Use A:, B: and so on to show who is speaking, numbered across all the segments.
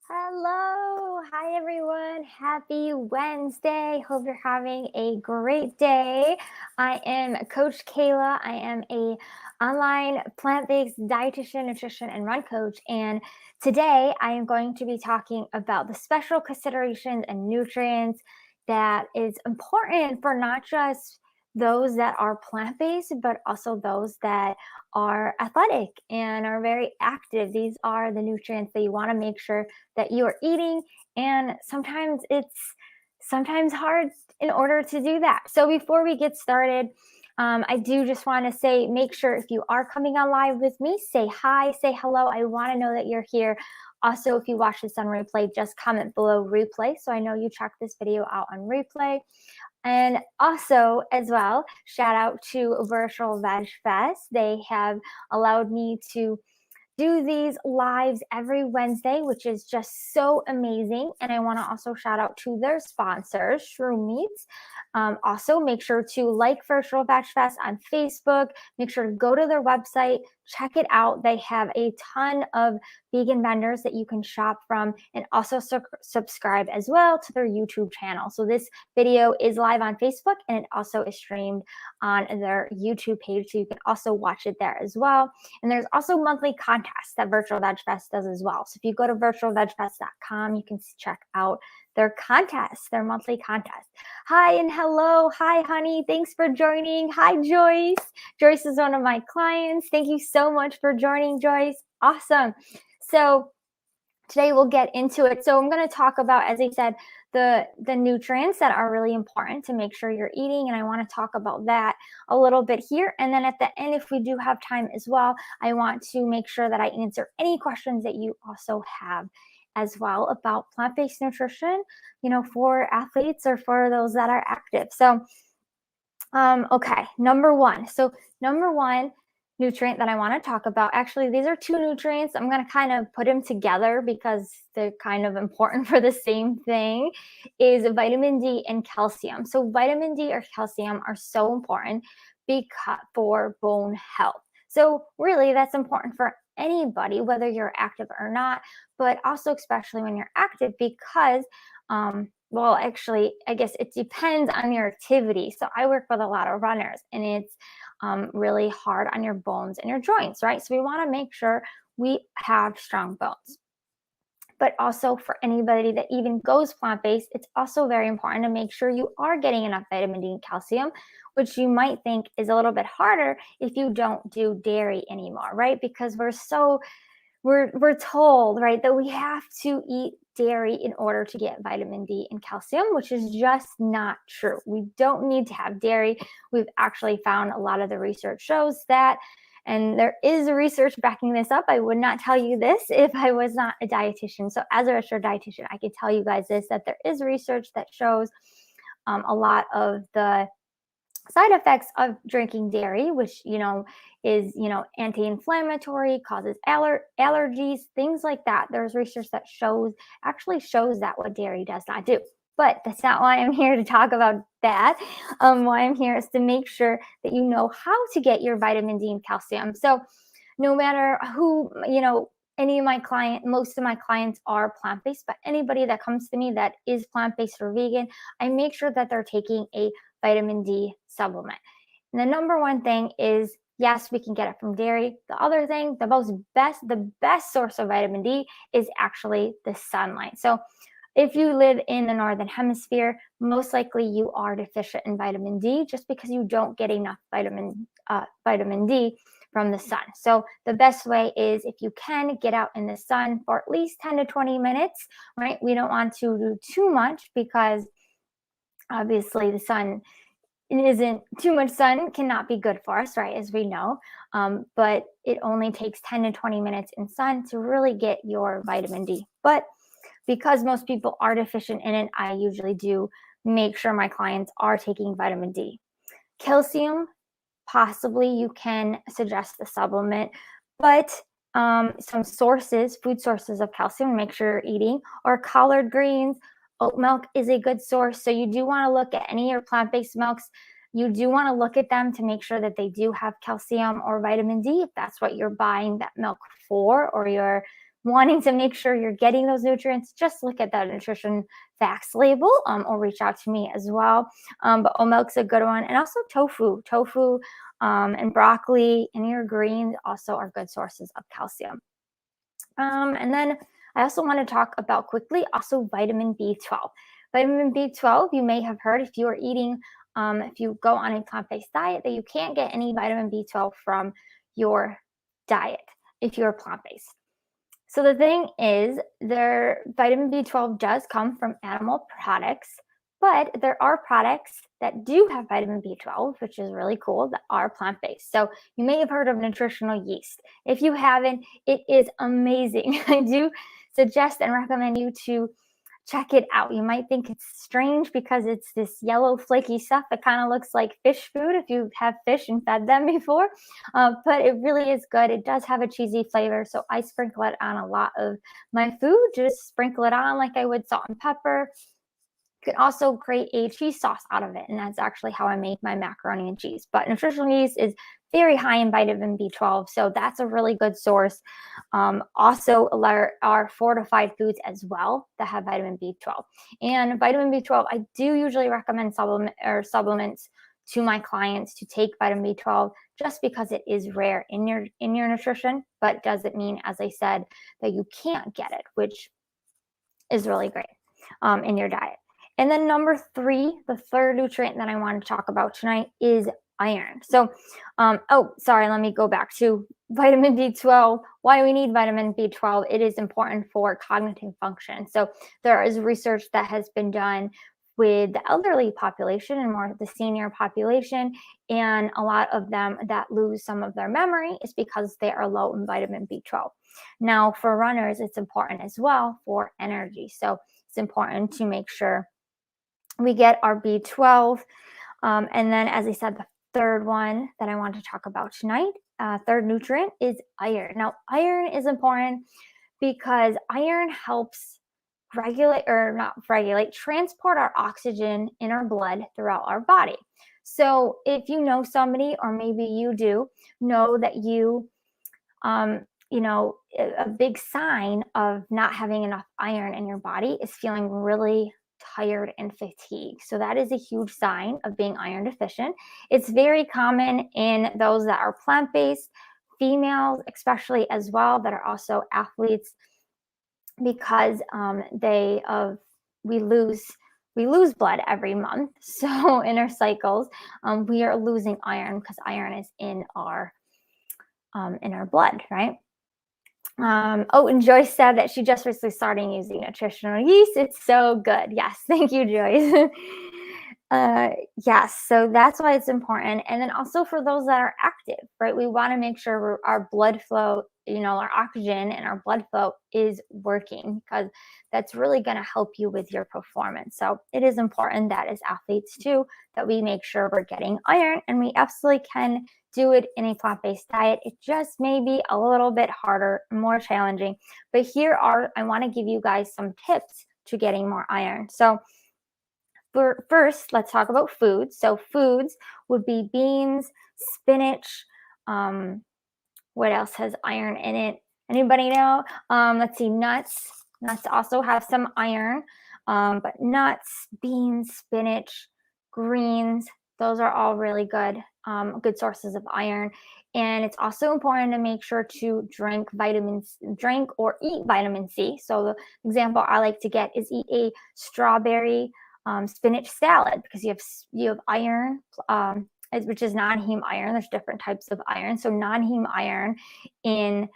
A: Hello. Hi, everyone. Happy Wednesday. Hope you're having a great day. I am Coach Kayla. I am a online plant-based dietitian, nutrition, and run coach. And today I am going to be talking about the special considerations and nutrients that is important for not just those that are plant-based, but also those that are athletic and are very active. These are the nutrients that you want to make sure that you are eating, and sometimes it's hard in order to do that. So before we get started, I do just want to say, make sure if you are coming on live with me, say hi, say hello. I want to know that you're here. Also, if you watch this on replay, just comment below replay so I know you checked this video out on replay. And also, as well, shout out to Virtual Veg Fest. They have allowed me to do these lives every Wednesday, which is just so amazing. And I want to also shout out to their sponsors, Shroom Meats. Also, make sure to like Virtual Batch Fest on Facebook. Make sure to go to their website, check it out. They have a ton of vegan vendors that you can shop from, and also subscribe as well to their YouTube channel. So this video is live on Facebook, and it also is streamed on their YouTube page. So you can also watch it there as well. And there's also monthly contests that Virtual Veg Fest does as well. So if you go to virtualvegfest.com, you can check out their contests, their monthly contests. Hi and hello. Hi, honey. Thanks for joining. Hi, Joyce. Joyce is one of my clients. Thank you so much for joining, Joyce. Awesome. So today we'll get into it. So I'm going to talk about, as I said, the nutrients that are really important to make sure you're eating. And I want to talk about that a little bit here. And then at the end, if we do have time as well, I want to make sure that I answer any questions that you also have as well about plant-based nutrition, for athletes or for those that are active. So, okay, number one. So number one nutrient that I want to talk about, actually, these are two nutrients. I'm going to kind of put them together because they're kind of important for the same thing, is vitamin D and calcium. So vitamin D or calcium are so important for bone health. So really that's important for anybody, whether you're active or not, but also especially when you're active because well, actually, I guess it depends on your activity. So I work with a lot of runners, and it's really hard on your bones and your joints, right? So we want to make sure we have strong bones. But also for anybody that even goes plant-based, it's also very important to make sure you are getting enough vitamin D and calcium, which you might think is a little bit harder if you don't do dairy anymore, right? Because we're told, right, that we have to eat dairy in order to get vitamin D and calcium, which is just not true. We don't need to have dairy. We've actually found a lot of the research shows that, and there is research backing this up. I would not tell you this if I was not a dietitian. So as a registered dietitian, I can tell you guys this, that there is research that shows a lot of the side effects of drinking dairy, which, is, anti-inflammatory, causes allergies, things like that. There's research that actually shows that what dairy does not do. But that's not why I'm here to talk about that. Why I'm here is to make sure that you know how to get your vitamin D and calcium. So no matter who, most of my clients are plant-based, but anybody that comes to me that is plant-based or vegan, I make sure that they're taking a vitamin D supplement. And the number one thing is, yes, we can get it from dairy. The other thing, the best source of vitamin D is actually the sunlight. So if you live in the Northern Hemisphere, most likely you are deficient in vitamin D just because you don't get enough vitamin D from the sun. So the best way is, if you can, get out in the sun for at least 10 to 20 minutes, right? We don't want to do too much because obviously the sun isn't too much sun cannot be good for us, right? As we know, but it only takes 10 to 20 minutes in sun to really get your vitamin D. But because most people are deficient in it, I usually do make sure my clients are taking vitamin D. Calcium, possibly you can suggest the supplement, but some food sources of calcium, make sure you're eating, or collard greens. Oat milk is a good source. So you do want to look at any of your plant-based milks. You do want to look at them to make sure that they do have calcium or vitamin D, if that's what you're buying that milk for, or you're wanting to make sure you're getting those nutrients, just look at that nutrition facts label, or reach out to me as well. But oat milk's a good one. And also tofu, and broccoli and your greens also are good sources of calcium. And then I also want to talk about quickly also vitamin B12. Vitamin B12, you may have heard if you are eating, if you go on a plant-based diet, that you can't get any vitamin B12 from your diet if you're plant-based. So the thing is, their vitamin B12 does come from animal products, but there are products that do have vitamin B12, which is really cool, that are plant-based. So you may have heard of nutritional yeast. If you haven't, it is amazing. I do suggest and recommend you to check it out. You might think it's strange because it's this yellow flaky stuff that kind of looks like fish food if you have fish and fed them before, but it really is good. It does have a cheesy flavor, so I sprinkle it on a lot of my food. Just sprinkle it on like I would salt and pepper. You can also create a cheese sauce out of it, and that's actually how I make my macaroni and cheese. But nutritional yeast is very high in vitamin B12, so that's a really good source. Also, there are fortified foods as well that have vitamin B12. And vitamin B12, I do usually recommend supplements to my clients to take vitamin B12 just because it is rare in your nutrition, but doesn't mean, as I said, that you can't get it, which is really great in your diet. And then number 3, the third nutrient that I want to talk about tonight is iron. So, let me go back to vitamin B12. Why we need vitamin B12? It is important for cognitive function. So there is research that has been done with the elderly population and more the senior population, and a lot of them that lose some of their memory is because they are low in vitamin B12. Now, for runners, it's important as well for energy. So it's important to make sure we get our B12. And then, as I said, the third one that I want to talk about tonight, third nutrient, is iron. Now, iron is important because iron helps transport our oxygen in our blood throughout our body. So if you know somebody, or maybe you do know that a big sign of not having enough iron in your body is feeling really tired and fatigued. So that is a huge sign of being iron deficient. It's very common in those that are plant-based, females especially as well, that are also athletes, because we lose blood every month. So in our cycles, we are losing iron because iron is in our blood, right? And Joyce said that she just recently started using nutritional yeast. It's so good. Yes, thank you, Joyce. Yes, so that's why it's important. And then also for those that are active, right? We want to make sure our blood flow, our oxygen and our blood flow is working, because that's really going to help you with your performance. So it is important that as athletes too, that we make sure we're getting iron, and we absolutely can do it in a plant-based diet. It just may be a little bit harder, more challenging. But I want to give you guys some tips to getting more iron. So first, let's talk about foods. So foods would be beans, spinach. What else has iron in it? Anybody know? Let's see, nuts. Nuts also have some iron, but nuts, beans, spinach, greens, those are all really good sources of iron. And it's also important to make sure to drink or eat vitamin C. So the example I like to get is eat a strawberry spinach salad, because you have iron, which is non-heme iron. There's different types of iron. So non-heme iron in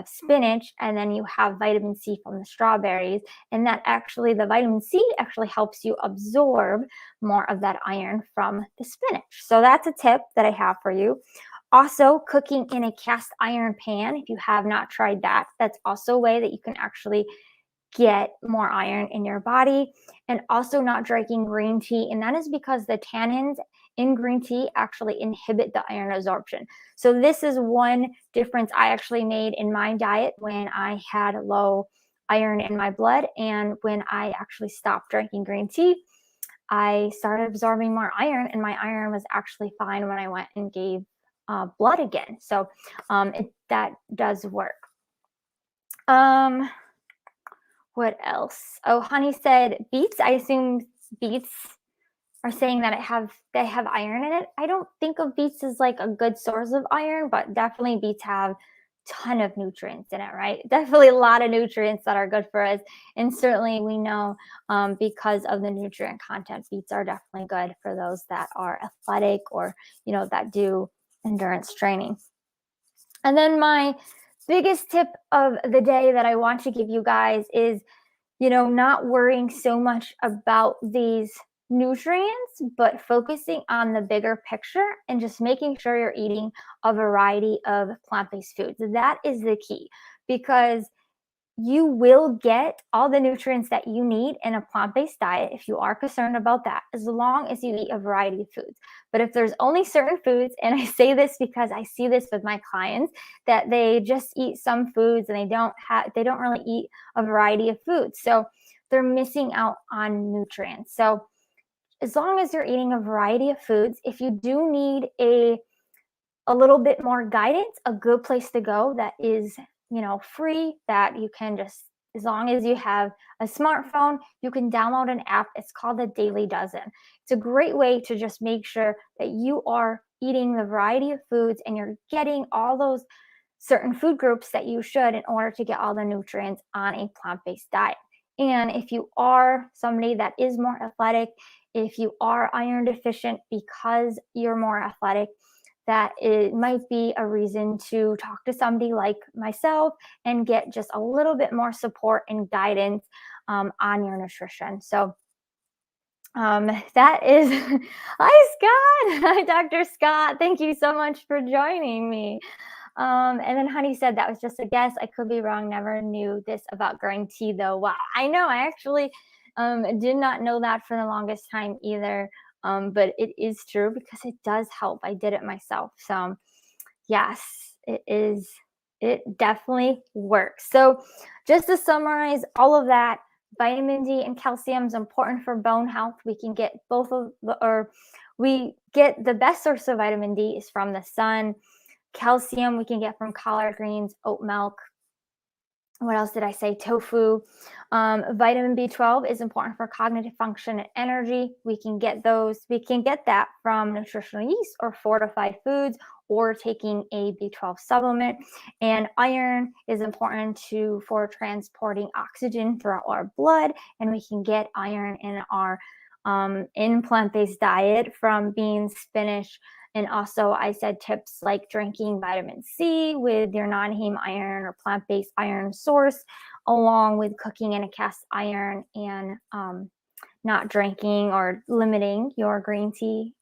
A: spinach, and then you have vitamin C from the strawberries, and the vitamin C actually helps you absorb more of that iron from the spinach. So that's a tip that I have for you. Also, cooking in a cast iron pan, if you have not tried that, that's also a way that you can actually get more iron in your body. And also not drinking green tea, and that is because the tannins in green tea actually inhibit the iron absorption. So this is one difference I actually made in my diet when I had low iron in my blood, and when I actually stopped drinking green tea, I started absorbing more iron, and my iron was actually fine when I went and gave blood again. So that does work. Um, what else? Oh, Honey said beets. I assume beets are saying that they have iron in it. I don't think of beets as like a good source of iron, but definitely beets have ton of nutrients in it, right? Definitely a lot of nutrients that are good for us. And certainly we know because of the nutrient content, beets are definitely good for those that are athletic or, that do endurance training. And then my biggest tip of the day that I want to give you guys is, not worrying so much about these nutrients, but focusing on the bigger picture and just making sure you're eating a variety of plant-based foods. That is the key, because you will get all the nutrients that you need in a plant-based diet if you are concerned about that, as long as you eat a variety of foods. But if there's only certain foods, and I say this because I see this with my clients, that they just eat some foods and they don't really eat a variety of foods. So they're missing out on nutrients. So as long as you're eating a variety of foods, if you do need a little bit more guidance, a good place to go that is, free, that you can just, as long as you have a smartphone, you can download an app. It's called the Daily Dozen. It's a great way to just make sure that you are eating the variety of foods and you're getting all those certain food groups that you should in order to get all the nutrients on a plant-based diet. And if you are somebody that is more athletic, if you are iron deficient because you're more athletic, that it might be a reason to talk to somebody like myself and get just a little bit more support and guidance on your nutrition. So that is, hi Scott, hi Dr. Scott. Thank you so much for joining me. And then Honey said that was just a guess. I could be wrong. Never knew this about growing tea though. Wow, I know. I actually did not know that for the longest time either. But it is true because it does help. I did it myself. So yes, it is. It definitely works. So just to summarize all of that, vitamin D and calcium is important for bone health. We can get we get the best source of vitamin D is from the sun. Calcium we can get from collard greens, oat milk. What else did I say? Tofu. Vitamin B12 is important for cognitive function and energy. We can get that from nutritional yeast or fortified foods or taking a B12 supplement. And iron is important for transporting oxygen throughout our blood. And we can get iron in our in plant-based diet from beans, spinach, and also I said tips like drinking vitamin C with your non-heme iron or plant-based iron source, along with cooking in a cast iron and not drinking or limiting your tea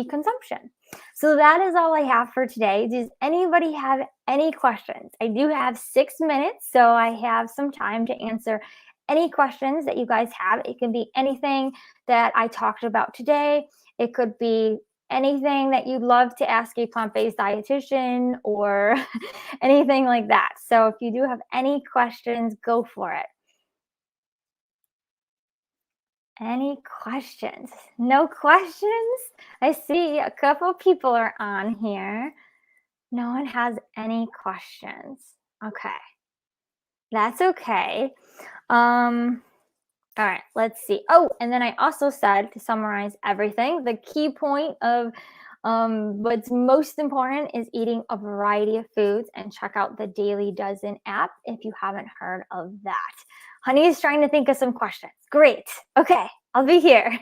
A: consumption. So that is all I have for today. Does anybody have any questions? I do have 6 minutes, so I have some time to answer any questions that you guys have. It can be anything that I talked about today. It could be anything that you'd love to ask a plant-based dietitian or anything like that. So if you do have any questions, go for it. Any questions? No questions? I see a couple people are on here. No one has any questions. Okay. That's okay. All right, let's see. Oh, and then I also said, to summarize everything, the key point of what's most important is eating a variety of foods, and check out the Daily Dozen app if you haven't heard of that. Honey is trying to think of some questions. Great. Okay, I'll be here.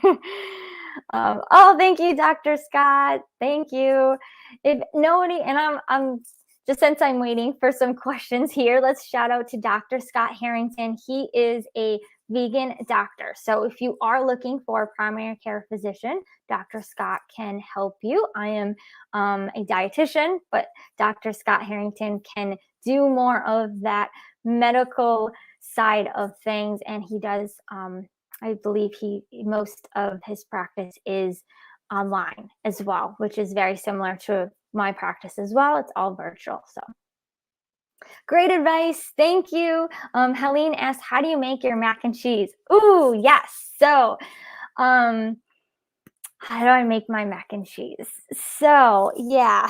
A: Oh, thank you, Dr. Scott. Thank you. If nobody, and I'm just since I'm waiting for some questions here, let's shout out to Dr. Scott Harrington. He is a vegan doctor. So if you are looking for a primary care physician, Dr. Scott can help you. I am a dietitian, but Dr. Scott Harrington can do more of that medical side of things. And he does, I believe most of his practice is online as well, which is very similar to my practice as well. It's all virtual. So great advice. Thank you. Helene asked, how do you make your mac and cheese? Ooh, yes. So, how do I make my mac and cheese? So, yeah,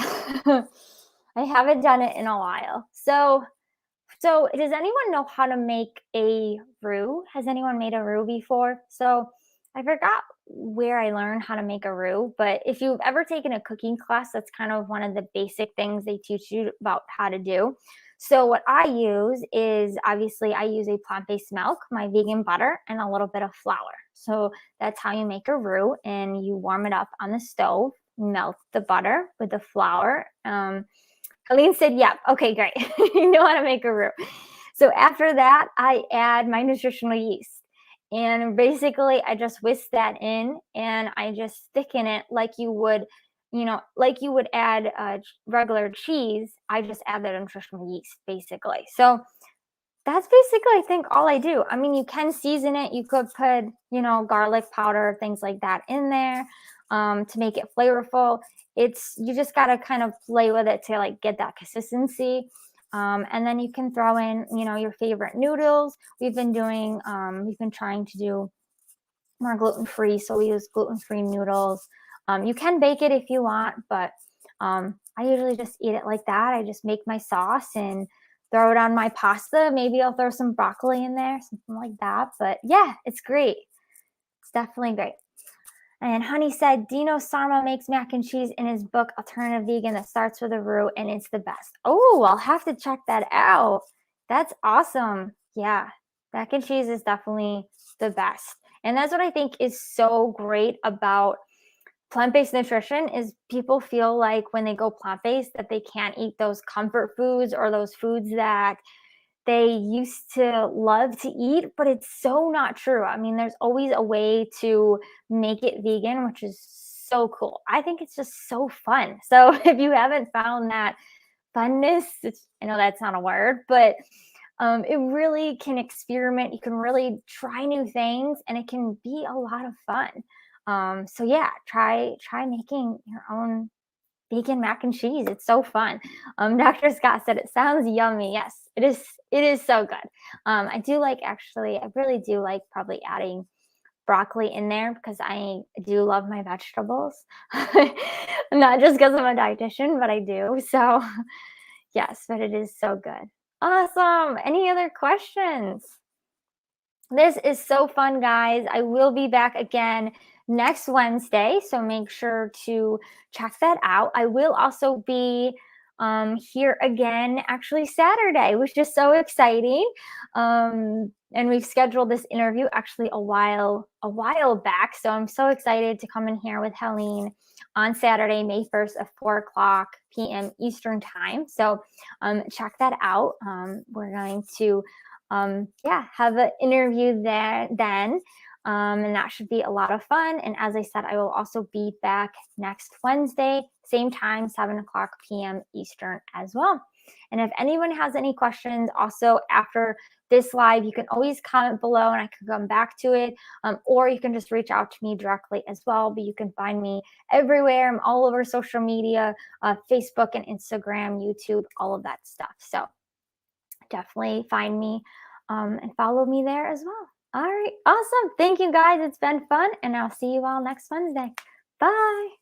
A: I haven't done it in a while. So So, does anyone know how to make a roux? Has anyone made a roux before? So, I forgot where I learned how to make a roux, but if you've ever taken a cooking class, that's kind of one of the basic things they teach you about how to do. So, what I use is obviously I use a plant based milk, my vegan butter, and a little bit of flour. So, that's how you make a roux, and you warm it up on the stove, melt the butter with the flour. Colleen said, "Yep." Okay, great. You know how to make a roux. So after that, I add my nutritional yeast. And basically, I just whisk that in and I just thicken it like you would, like you would add regular cheese. I just add that nutritional yeast, basically. So that's basically, I think, all I do. I mean, you can season it. You could put, garlic powder, things like that in there to make it flavorful. You just got to kind of play with it to like get that consistency. And then you can throw in, your favorite noodles. We've been trying to do more gluten-free, so we use gluten-free noodles. You can bake it if you want, but I usually just eat it like that. I just make my sauce and throw it on my pasta. Maybe I'll throw some broccoli in there, something like that. But yeah, it's great. It's definitely great. And Honey said, Dino Sarma makes mac and cheese in his book, Alternative Vegan, that starts with a roux, and it's the best. Oh, I'll have to check that out. That's awesome. Yeah, mac and cheese is definitely the best. And that's what I think is so great about plant-based nutrition is people feel like when they go plant-based that they can't eat those comfort foods or those foods that they used to love to eat, but it's so not true. I mean, there's always a way to make it vegan, which is so cool. I think it's just so fun. So if you haven't found that funness, I know that's not a word, but it really can experiment. You can really try new things, and it can be a lot of fun. So yeah, try making your own vegan mac and cheese. It's so fun. Dr. Scott said it sounds yummy. Yes, it is. It is so good. I really do like probably adding broccoli in there because I do love my vegetables. Not just because I'm a dietitian, but I do. So yes, but it is so good. Awesome. Any other questions? This is so fun, guys. I will be back again next Wednesday, so make sure to check that out. I will also be here again actually Saturday, which is so exciting. And we've scheduled this interview actually a while back, so I'm so excited to come in here with Helene on Saturday, May 1st at 4:00 p.m. Eastern time. So check that out. We're going to have an interview there then. And that should be a lot of fun. And as I said, I will also be back next Wednesday, same time, 7:00 p.m. Eastern as well. And if anyone has any questions also after this live, you can always comment below and I can come back to it. Or you can just reach out to me directly as well. But you can find me everywhere. I'm all over social media, Facebook and Instagram, YouTube, all of that stuff. So definitely find me and follow me there as well. All right, awesome. Thank you guys. It's been fun, and I'll see you all next Wednesday. Bye.